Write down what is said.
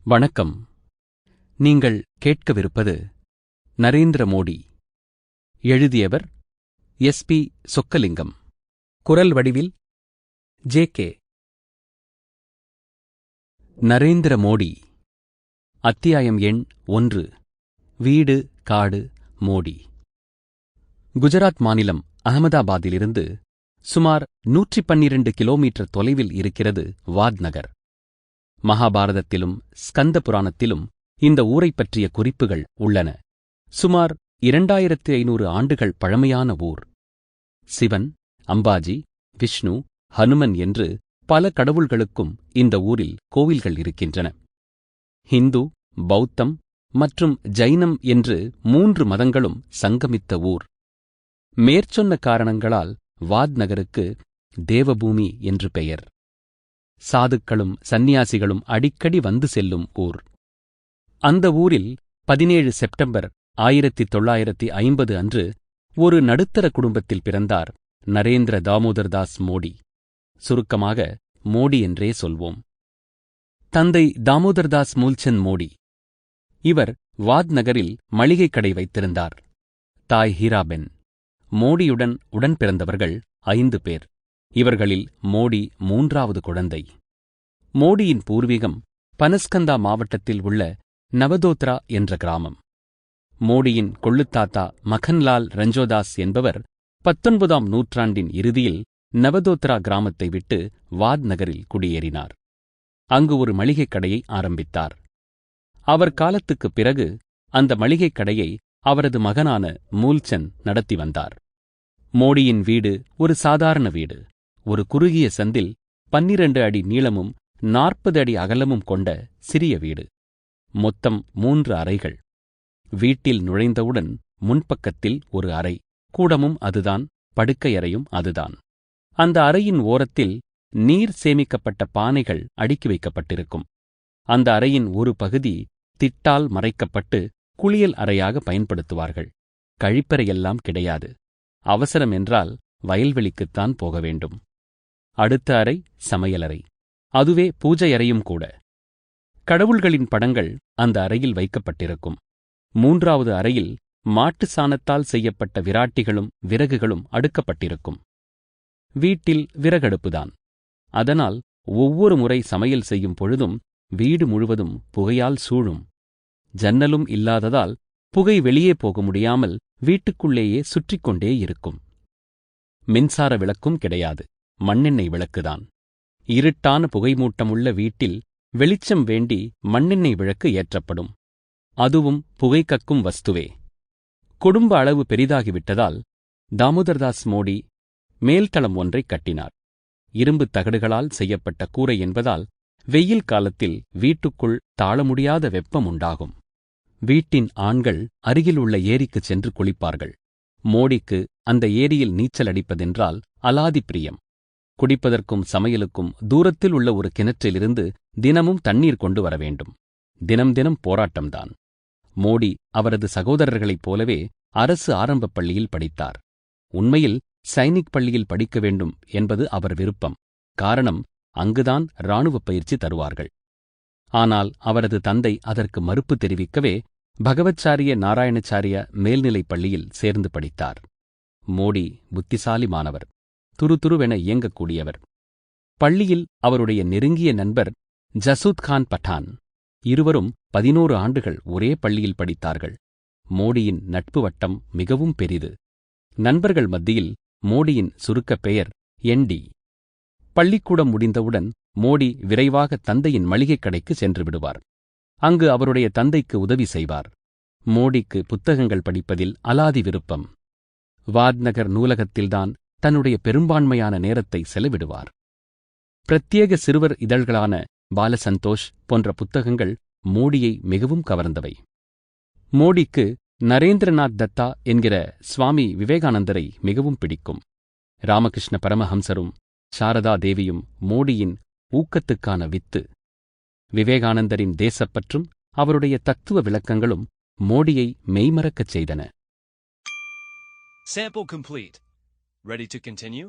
வணக்கம். நீங்கள் கேட்கவிருப்பது நரேந்திர மோடி. எழுதியவர் எஸ்.பி. சொக்கலிங்கம். குரல் வடிவில் ஜே.கே. நரேந்திர மோடி. அத்தியாயம் எண் 1. வீடு காடு மோடி. குஜராத் மாநிலம் அகமதாபாத்திலிருந்து சுமார் 112 கிலோமீட்டர் தொலைவில் இருக்கிறது வாத்நகர். மகாபாரதத்திலும் ஸ்கந்த புராணத்திலும் இந்த ஊரைப் பற்றிய குறிப்புகள் உள்ளன. சுமார் 2500 ஆண்டுகள் பழமையான ஊர். சிவன், அம்பாஜி, விஷ்ணு, ஹனுமன் என்று பல கடவுள்களுக்கும் இந்த ஊரில் கோவில்கள் இருக்கின்றன. ஹிந்து, பௌத்தம் மற்றும் ஜைனம் என்று 3 மதங்களும் சங்கமித்த ஊர். மேற்சொன்ன காரணங்களால் வாத்நகருக்கு தேவபூமி என்று பெயர். சாதுக்களும் சந்நியாசிகளும் அடிக்கடி வந்து செல்லும் ஊர். அந்த ஊரில் 17 செப்டம்பர் 1950 அன்று ஒரு நடுத்தர குடும்பத்தில் பிறந்தார் நரேந்திர தாமோதர் தாஸ் மோடி. சுருக்கமாக மோடி என்றே சொல்வோம். தந்தை தாமோதர்தாஸ் மூல்சந்த் மோடி. இவர் வாத்நகரில் மளிகை கடை வைத்திருந்தார். தாய் ஹீராபென். மோடியுடன் உடன் பிறந்தவர்கள் 5 பேர். இவர்களில் மோடி 3வது குழந்தை. மோடியின் பூர்வீகம் பனஸ்கந்தா மாவட்டத்தில் உள்ள நவதோத்ரா என்ற கிராமம். மோடியின் கொள்ளுத்தாத்தா மகன்லால் ரஞ்சோதாஸ் என்பவர் 19ஆம் நூற்றாண்டின் இறுதியில் நவதோத்ரா கிராமத்தை விட்டு வாத்நகரில் குடியேறினார். அங்கு ஒரு மளிகைக் கடையை ஆரம்பித்தார். அவர் காலத்துக்குப் பிறகு அந்த மளிகைக் கடையை அவரது மகனான மூல்சந்த் நடத்தி வந்தார். மோடியின் வீடு ஒரு சாதாரண வீடு. ஒரு குறுகிய சந்தில் 12 அடி நீளமும் 40 அடி அகலமும் கொண்ட சிறிய வீடு. மொத்தம் 3 அறைகள். வீட்டில் நுழைந்தவுடன் முன்பக்கத்தில் ஒரு அறை. கூடமும் அதுதான், படுக்கையறையும் அதுதான். அந்த அறையின் ஓரத்தில் நீர் சேமிக்கப்பட்ட பானைகள் அடுக்கி வைக்கப்பட்டிருக்கும். அந்த அறையின் ஒரு பகுதி திட்டால் மறைக்கப்பட்டு குளியல் அறையாக பயன்படுத்துவார்கள். கழிப்பறையெல்லாம் கிடையாது. அவசரம் என்றால் வயல்வெளிக்குத்தான் போக வேண்டும். அடுத்த அறை சமையலறை. அதுவே பூஜை அறையும் கூட. கடவுள்களின் படங்கள் அந்த அறையில் வைக்கப்பட்டிருக்கும். 3வது அறையில் மாட்டு சாணத்தால் செய்யப்பட்ட விராட்டிகளும் விறகுகளும் அடுக்கப்பட்டிருக்கும். வீட்டில் விறகடுப்புதான். அதனால் ஒவ்வொரு முறை சமையல் செய்யும் பொழுதும் வீடு முழுவதும் புகையால் சூழும். ஜன்னலும் இல்லாததால் புகை வெளியே போக முடியாமல் வீட்டுக்குள்ளேயே சுற்றிக் கொண்டே இருக்கும். மின்சார விளக்கும் கிடையாது. மண்ணெண்ணெய் விளக்குதான். இருட்டான புகைமூட்டமுள்ள வீட்டில் வெளிச்சம் வேண்டி மண்ணெண்ணெய் விளக்கு ஏற்றப்படும். அதுவும் புகை கக்கும் வஸ்துவே. குடும்ப அளவு பெரிதாகிவிட்டதால் தாமோதர்தாஸ் மோடி மேல்தளம் ஒன்றைக் கட்டினார். இரும்புத் தகடுகளால் செய்யப்பட்ட கூரை என்பதால் வெயில் காலத்தில் வீட்டுக்குள் தாழ முடியாத வெப்பம் உண்டாகும். வீட்டின் ஆண்கள் அருகிலுள்ள ஏரிக்குச் சென்று குளிப்பார்கள். மோடிக்கு அந்த ஏரியில் நீச்சல் அடிப்பதென்றால் அலாதி பிரியம். குடிப்பதற்கும் சமையலுக்கும் தூரத்தில் உள்ள ஒரு கிணற்றிலிருந்து தினமும் தண்ணீர் கொண்டு வர வேண்டும். தினம் தினம் போராட்டம்தான். மோடி அவரது சகோதரர்களைப் போலவே அரசு ஆரம்பப் பள்ளியில் படித்தார். உண்மையில் சைனிக் பள்ளியில் படிக்க வேண்டும் என்பது அவர் விருப்பம். காரணம், அங்குதான் இராணுவப் பயிற்சி தருவார்கள். ஆனால் அவரது தந்தை அதற்கு மறுப்பு தெரிவிக்கவே பகவச்சாரிய நாராயணச்சாரிய மேல்நிலைப் பள்ளியில் சேர்ந்து படித்தார். மோடி புத்திசாலி மாணவர். துருதுருவென இயங்கக்கூடியவர். பள்ளியில் அவருடைய நெருங்கிய நண்பர் ஜசூத் கான் பட்டான். இருவரும் 11 ஆண்டுகள் ஒரே பள்ளியில் படித்தார்கள். மோடியின் நட்பு வட்டம் மிகவும் பெரிது. நண்பர்கள் மத்தியில் மோடியின் சுருக்கப் பெயர் என்.டி. பள்ளிக்கூடம் முடிந்தவுடன் மோடி விரைவாக தந்தையின் மளிகைக் கடைக்கு சென்று விடுவார். அங்கு அவருடைய தந்தைக்கு உதவி செய்வார். மோடிக்கு புத்தகங்கள் படிப்பதில் அலாதி விருப்பம். வாத்நகர் நூலகத்தில்தான் தன்னுடைய பெரும்பான்மையான நேரத்தை செலவிடுவார். பிரத்யேக சிறுவர் இதழ்களான பாலசந்தோஷ் போன்ற புத்தகங்கள் மோடியை மிகவும் கவர்ந்தவை. மோடிக்கு நரேந்திரநாத் தத்தா என்கிற சுவாமி விவேகானந்தரை மிகவும் பிடிக்கும். ராமகிருஷ்ண பரமஹம்சரும் சாரதா தேவியும் மோடியின் ஊக்கத்துக்கான வித்து. விவேகானந்தரின் தேசப்பற்றும் அவருடைய தத்துவ விளக்கங்களும் மோடியை மெய்மறக்கச் செய்தன. Sample complete. Ready to continue?